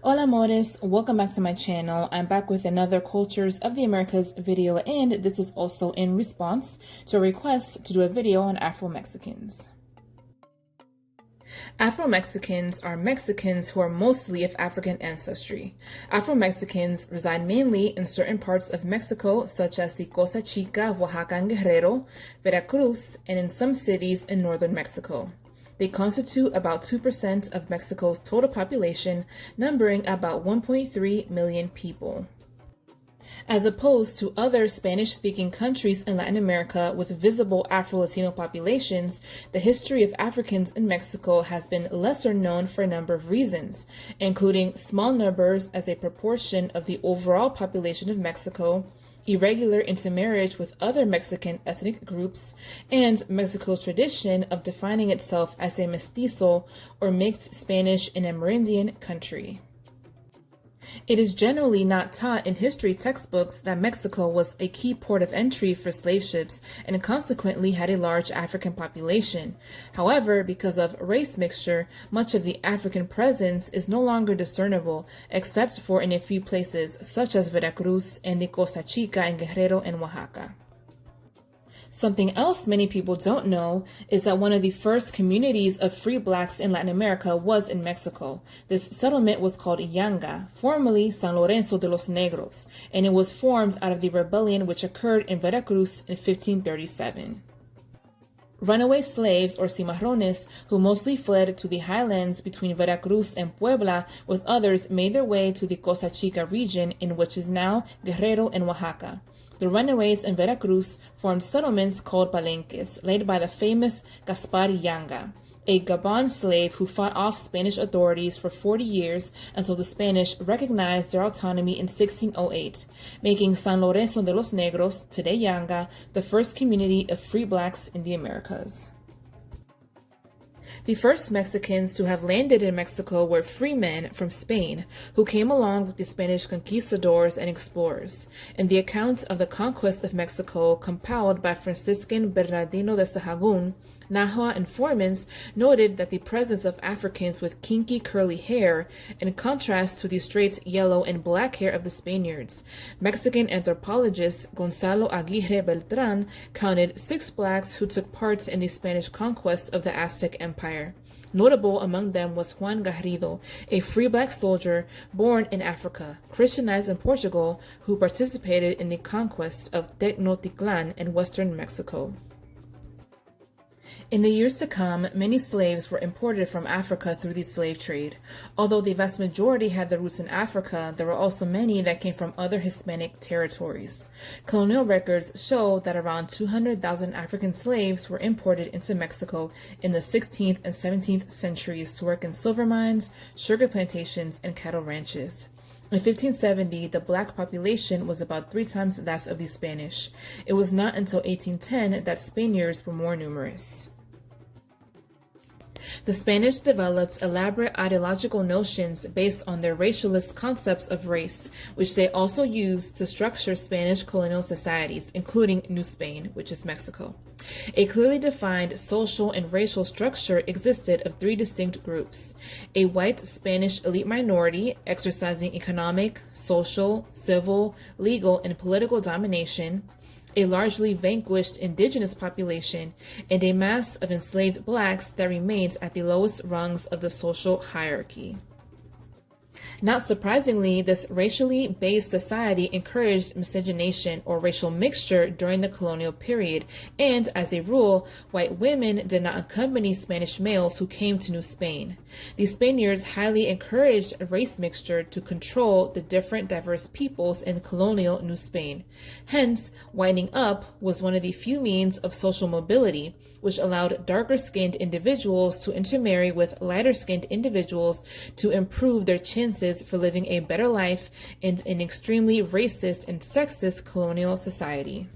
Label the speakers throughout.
Speaker 1: Hola amores, welcome back to my channel. I'm back with another Cultures of the Americas video, and this is also in response to a request to do a video on Afro-Mexicans. Afro-Mexicans are Mexicans who are mostly of African ancestry. Afro-Mexicans reside mainly in certain parts of Mexico, such as the Costa Chica, Oaxaca, and Guerrero, Veracruz, and in some cities in northern Mexico. They constitute about 2% of Mexico's total population, numbering about 1.3 million people. As opposed to other Spanish-speaking countries in Latin America with visible Afro-Latino populations, the history of Africans in Mexico has been lesser known for a number of reasons, including small numbers as a proportion of the overall population of Mexico, irregular intermarriage with other Mexican ethnic groups, and Mexico's tradition of defining itself as a mestizo or mixed Spanish and Amerindian country. It is generally not taught in history textbooks that Mexico was a key port of entry for slave ships and consequently had a large African population. However, because of race mixture, much of the African presence is no longer discernible, except for in a few places such as Veracruz and the Costa Chica and Guerrero and Oaxaca. Something else many people don't know is that one of the first communities of free blacks in Latin America was in Mexico. This settlement was called Yanga, formerly San Lorenzo de los Negros, and it was formed out of the rebellion which occurred in Veracruz in 1537. Runaway slaves, or cimarrones, who mostly fled to the highlands between Veracruz and Puebla with others, made their way to the Costa Chica region in which is now Guerrero and Oaxaca. The runaways in Veracruz formed settlements called palenques, led by the famous Gaspar Yanga, a Gabon slave who fought off Spanish authorities for 40 years until the Spanish recognized their autonomy in 1608, making San Lorenzo de los Negros, today Yanga, the first community of free blacks in the Americas. The first Mexicans to have landed in Mexico were free men from Spain, who came along with the Spanish conquistadors and explorers. In the account of the conquest of Mexico compiled by Franciscan Bernardino de Sahagún, Nahua informants noted that the presence of Africans with kinky curly hair, in contrast to the straight yellow and black hair of the Spaniards. Mexican anthropologist Gonzalo Aguirre Beltrán counted 6 blacks who took part in the Spanish conquest of the Aztec Empire. Notable among them was Juan Garrido, a free black soldier born in Africa, Christianized in Portugal, who participated in the conquest of Tenochtitlan in western Mexico. In the years to come, many slaves were imported from Africa through the slave trade. Although the vast majority had their roots in Africa, there were also many that came from other Hispanic territories. Colonial records show that around 200,000 African slaves were imported into Mexico in the 16th and 17th centuries to work in silver mines, sugar plantations, and cattle ranches. In 1570, the black population was about 3 times that of the Spanish. It was not until 1810 that Spaniards were more numerous. The Spanish developed elaborate ideological notions based on their racialist concepts of race, which they also used to structure Spanish colonial societies, including New Spain, which is Mexico. A clearly defined social and racial structure existed of 3 distinct groups: a white Spanish elite minority exercising economic, social, civil, legal, and political domination, a largely vanquished indigenous population, and a mass of enslaved blacks that remained at the lowest rungs of the social hierarchy. Not surprisingly, this racially based society encouraged miscegenation or racial mixture during the colonial period, and as a rule, white women did not accompany Spanish males who came to New Spain. The Spaniards highly encouraged race mixture to control the different diverse peoples in colonial New Spain. Hence, whitening up was one of the few means of social mobility, which allowed darker-skinned individuals to intermarry with lighter-skinned individuals to improve their chances for living a better life in an extremely racist and sexist colonial society.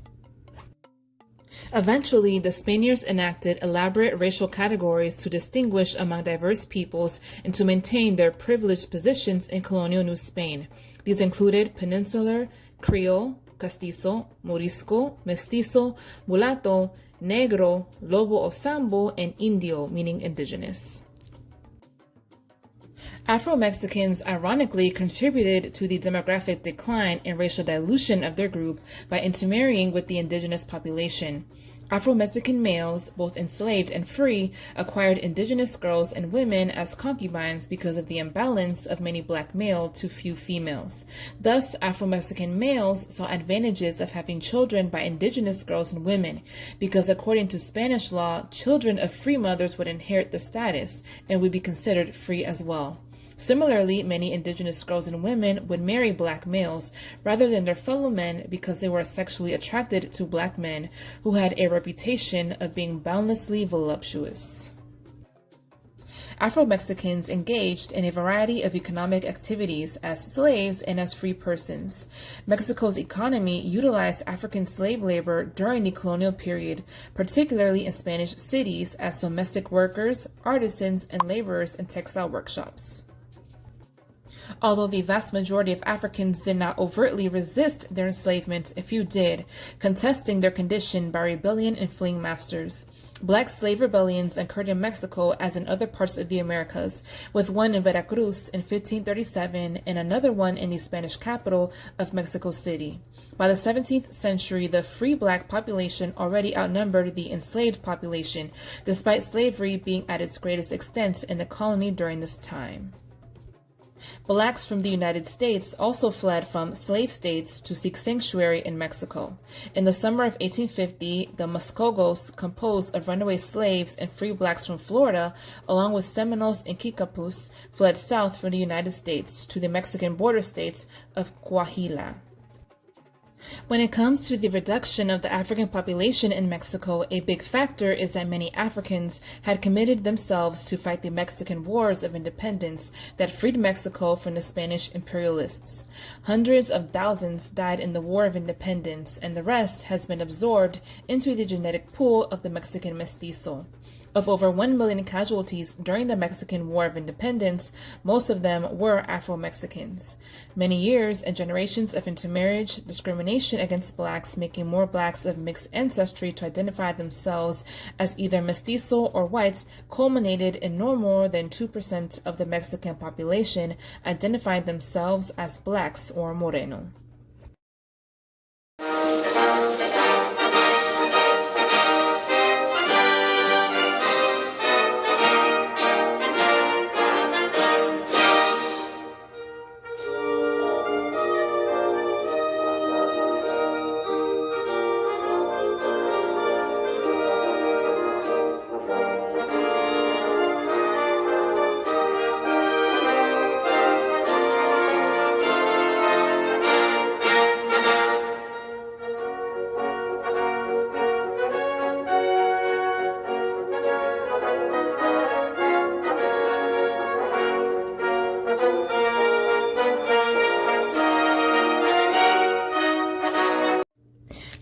Speaker 1: Eventually, the Spaniards enacted elaborate racial categories to distinguish among diverse peoples and to maintain their privileged positions in colonial New Spain. These included Peninsular, Creole, Castizo, Morisco, Mestizo, Mulatto, Negro, Lobo o Sambo, and Indio, meaning indigenous. Afro-Mexicans ironically contributed to the demographic decline and racial dilution of their group by intermarrying with the indigenous population. Afro-Mexican males, both enslaved and free, acquired indigenous girls and women as concubines because of the imbalance of many black male to few females. Thus, Afro-Mexican males saw advantages of having children by indigenous girls and women, because according to Spanish law, children of free mothers would inherit the status and would be considered free as well. Similarly, many indigenous girls and women would marry black males rather than their fellow men because they were sexually attracted to black men who had a reputation of being boundlessly voluptuous. Afro-Mexicans engaged in a variety of economic activities as slaves and as free persons. Mexico's economy utilized African slave labor during the colonial period, particularly in Spanish cities, as domestic workers, artisans, and laborers in textile workshops. Although the vast majority of Africans did not overtly resist their enslavement, a few did, contesting their condition by rebellion and fleeing masters. Black slave rebellions occurred in Mexico as in other parts of the Americas, with one in Veracruz in 1537 and another one in the Spanish capital of Mexico City. By the 17th century, the free black population already outnumbered the enslaved population, despite slavery being at its greatest extent in the colony during this time. Blacks from the United States also fled from slave states to seek sanctuary in Mexico. In the summer of 1850, the Muskogos, composed of runaway slaves and free blacks from Florida, along with Seminoles and Kicapus, fled south from the United States to the Mexican border state of Coahuila. When it comes to the reduction of the African population in Mexico, a big factor is that many Africans had committed themselves to fight the Mexican Wars of Independence that freed Mexico from the Spanish imperialists. Hundreds of thousands died in the War of Independence, and the rest has been absorbed into the genetic pool of the Mexican mestizo. Of over 1 million casualties during the Mexican War of Independence, most of them were Afro-Mexicans. Many years and generations of intermarriage, discrimination against blacks, making more blacks of mixed ancestry to identify themselves as either mestizo or whites, culminated in no more than 2% of the Mexican population identifying themselves as blacks or moreno.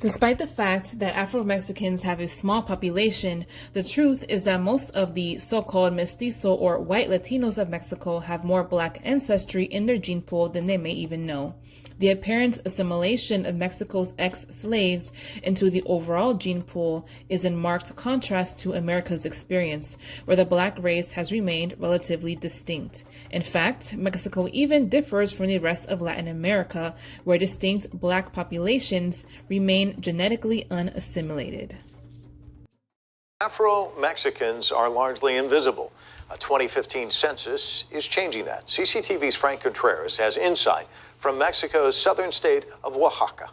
Speaker 1: Despite the fact that Afro-Mexicans have a small population, the truth is that most of the so-called mestizo or white Latinos of Mexico have more black ancestry in their gene pool than they may even know. The apparent assimilation of Mexico's ex-slaves into the overall gene pool is in marked contrast to America's experience, where the black race has remained relatively distinct. In fact, Mexico even differs from the rest of Latin America, where distinct black populations remain genetically unassimilated.
Speaker 2: Afro-Mexicans are largely invisible. A 2015 census is changing that. CCTV's Frank Contreras has insight from Mexico's southern state of Oaxaca.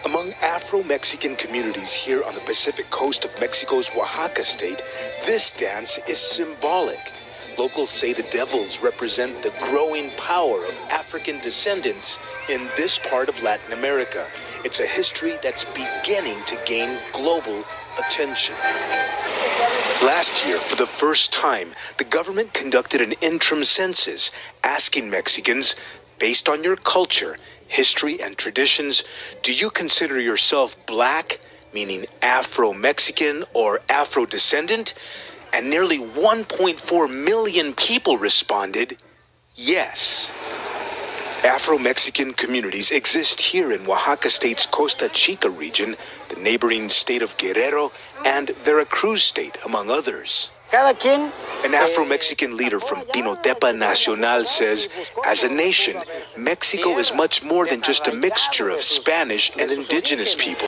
Speaker 3: Among Afro-Mexican communities here on the Pacific coast of Mexico's Oaxaca state, this dance is symbolic. Locals say the devils represent the growing power of African descendants in this part of Latin America. It's a history that's beginning to gain global attention. Last year, for the first time, the government conducted an interim census asking Mexicans, based on your culture, history, and traditions, do you consider yourself black, meaning Afro-Mexican or Afro-descendant? And nearly 1.4 million people responded, yes. Afro-Mexican communities exist here in Oaxaca State's Costa Chica region, the neighboring state of Guerrero, and Veracruz state, among others.
Speaker 4: Cada quien
Speaker 3: An Afro-Mexican leader from Pinotepa Nacional says, as a nation, Mexico is much more than just a mixture of Spanish and indigenous people.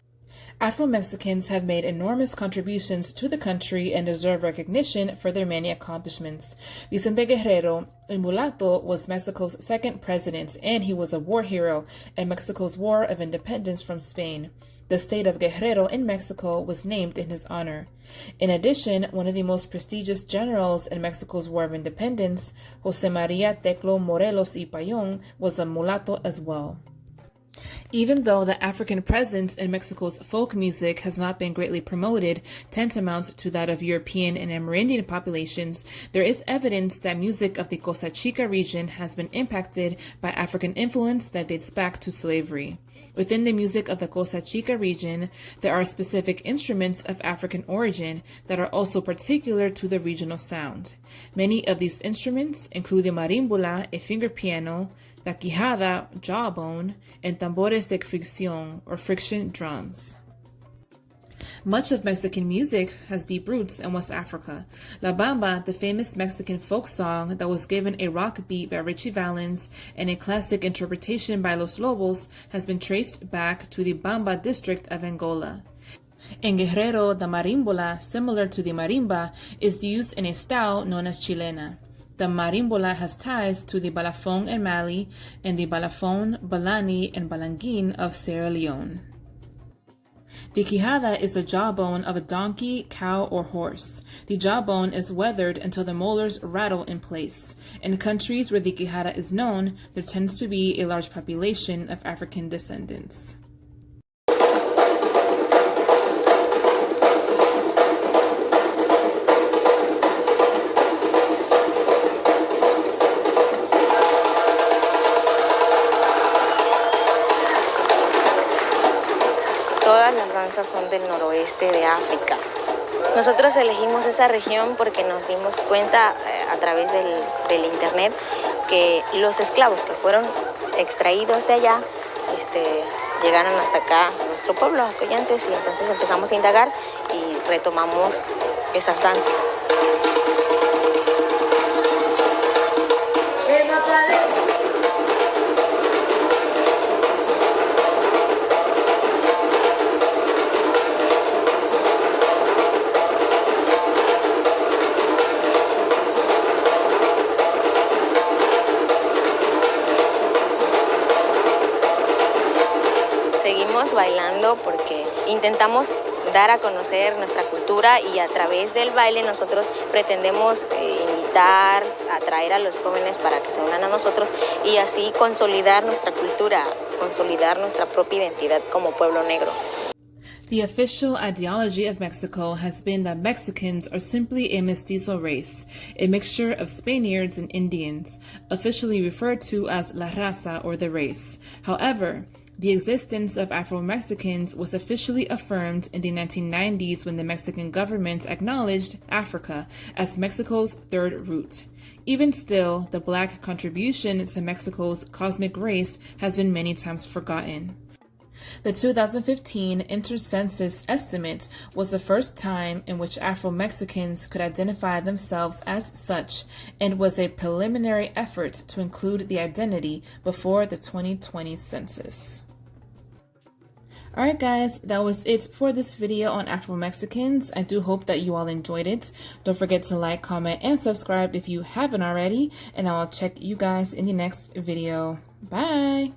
Speaker 1: Afro-Mexicans have made enormous contributions to the country and deserve recognition for their many accomplishments. Vicente Guerrero, a mulatto, was Mexico's second president, and he was a war hero in Mexico's War of Independence from Spain. The state of Guerrero in Mexico was named in his honor. In addition, one of the most prestigious generals in Mexico's War of Independence, José María Teclo Morelos y Payón, was a mulatto as well. Even though the African presence in Mexico's folk music has not been greatly promoted, tantamount to that of European and Amerindian populations, there is evidence that music of the Costa Chica region has been impacted by African influence that dates back to slavery. Within the music of the Costa Chica region, there are specific instruments of African origin that are also particular to the regional sound. Many of these instruments include the marimbola, a finger piano, la quijada, jawbone, and tambores de fricción, or friction drums. Much of Mexican music has deep roots in West Africa. La Bamba, the famous Mexican folk song that was given a rock beat by Richie Valens and a classic interpretation by Los Lobos, has been traced back to the Bamba district of Angola. In Guerrero, the marimbola, similar to the marimba, is used in a style known as chilena. The marimbola has ties to the balafon in Mali and the balafon, balani, and balangin of Sierra Leone. The quijada is the jawbone of a donkey, cow, or horse. The jawbone is weathered until the molars rattle in place. In countries where the quijada is known, there tends to be a large population of African descendants.
Speaker 4: Todas las danzas son del noroeste de África. Nosotros elegimos esa región porque nos dimos cuenta a través del internet que los esclavos que fueron extraídos de allá llegaron hasta acá, a nuestro pueblo, a Collantes, y entonces empezamos a indagar y retomamos esas danzas. Seguimos bailando porque intentamos dar a conocer nuestra cultura y a través del baile nosotros pretendemos invitar, atraer a los jóvenes para que se unan a nosotros y así consolidar nuestra cultura, consolidar nuestra propia identidad como pueblo negro.
Speaker 1: The official ideology of Mexico has been that Mexicans are simply a mestizo race, a mixture of Spaniards and Indians, officially referred to as la raza or the race. However, the existence of Afro-Mexicans was officially affirmed in the 1990s when the Mexican government acknowledged Africa as Mexico's third root. Even still, the Black contribution to Mexico's cosmic race has been many times forgotten. The 2015 Intercensus estimate was the first time in which Afro-Mexicans could identify themselves as such and was a preliminary effort to include the identity before the 2020 census. Alright guys, that was it for this video on Afro-Mexicans. I do hope that you all enjoyed it. Don't forget to like, comment, and subscribe if you haven't already, and I'll check you guys in the next video. Bye!